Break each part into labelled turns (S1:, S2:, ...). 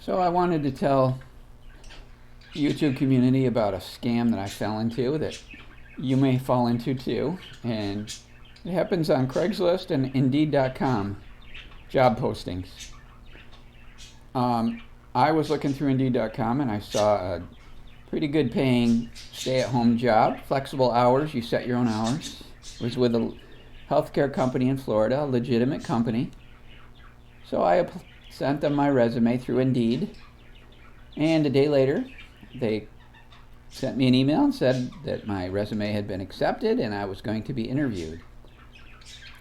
S1: So I wanted to tell YouTube community about a scam that I fell into that you may fall into too. And it happens on Craigslist and Indeed.com job postings. I was looking through Indeed.com and I saw a pretty good paying stay-at-home job, flexible hours, you set your own hours. It was with a healthcare company in Florida, a legitimate company. So I sent them my resume through Indeed, and a day later they sent me an email and said that my resume had been accepted and I was going to be interviewed.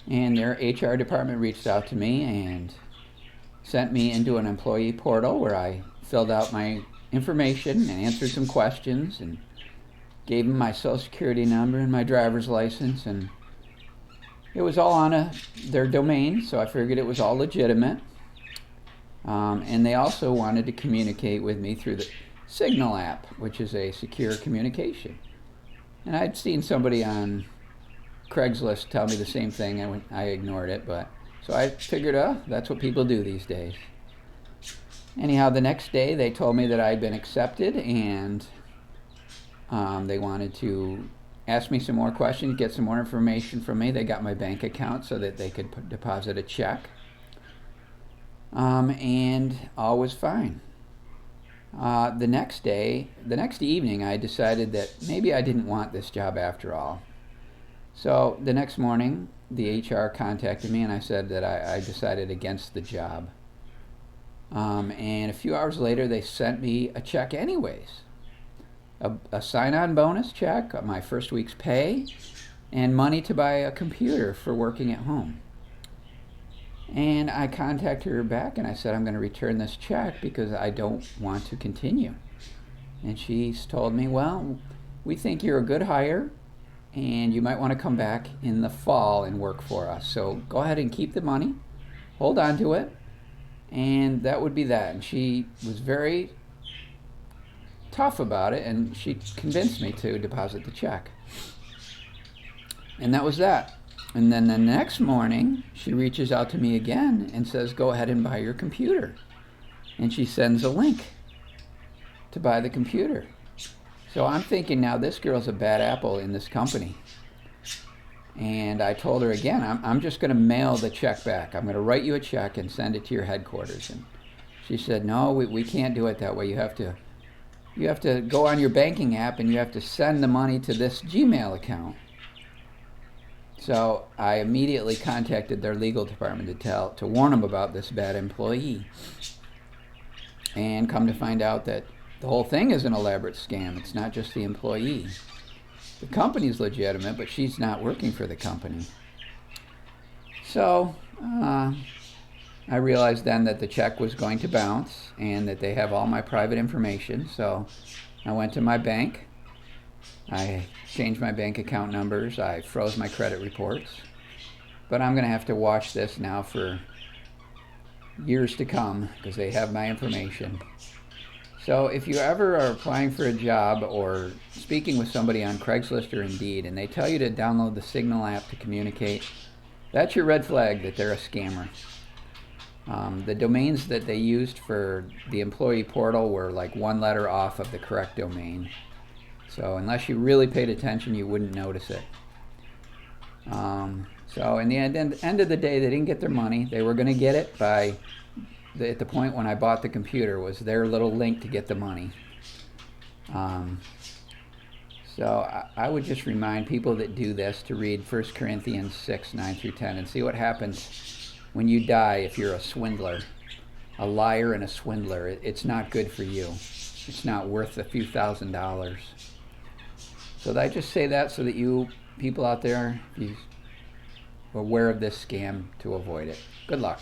S1: And their HR department reached out to me and sent me into an employee portal where I filled out my information and answered some questions and gave them my social security number and my driver's license, and it was all on their domain, so I figured it was all legitimate. And they also wanted to communicate with me through the Signal app, which is a secure communication. And I'd seen somebody on Craigslist tell me the same thing, and I ignored it, but so I figured, that's what people do these days. Anyhow, the next day they told me that I'd been accepted, and they wanted to ask me some more questions, get some more information from me. They got my bank account so that they could deposit a check. And all was fine. The next evening, I decided that maybe I didn't want this job after all. So the next morning, the HR contacted me and I said that I decided against the job. And a few hours later, they sent me a check anyways. A sign-on bonus check, my first week's pay, and money to buy a computer for working at home. And I contacted her back and I said, I'm going to return this check because I don't want to continue. And she's told me, well, we think you're a good hire and you might want to come back in the fall and work for us. So go ahead and keep the money, hold on to it, and that would be that. And she was very tough about it, and she convinced me to deposit the check. And that was that. And then the next morning, she reaches out to me again and says, go ahead and buy your computer. And she sends a link to buy the computer. So I'm thinking now this girl's a bad apple in this company. And I told her again, I'm just going to mail the check back. I'm going to write you a check and send it to your headquarters. And she said, no, we can't do it that way. You have to go on your banking app and you have to send the money to this Gmail account. So I immediately contacted their legal department to warn them about this bad employee. And come to find out that the whole thing is an elaborate scam. It's not just the employee. The company's legitimate, but she's not working for the company. So I realized then that the check was going to bounce and that they have all my private information. So I went to my bank. I changed my bank account numbers. I froze my credit reports. But I'm going to have to watch this now for years to come because they have my information. So if you ever are applying for a job or speaking with somebody on Craigslist or Indeed and they tell you to download the Signal app to communicate, that's your red flag that they're a scammer. The domains that they used for the employee portal were like one letter off of the correct domain. So unless you really paid attention, you wouldn't notice it. So in the end of the day, they didn't get their money. They were going to get it at the point when I bought the computer was their little link to get the money. So I would just remind people that do this to read 1 Corinthians 6, 9 through 10 and see what happens when you die if you're a swindler, a liar and a swindler. It's not good for you. It's not worth a few $1,000s. So I just say that so that you people out there be aware of this scam to avoid it. Good luck.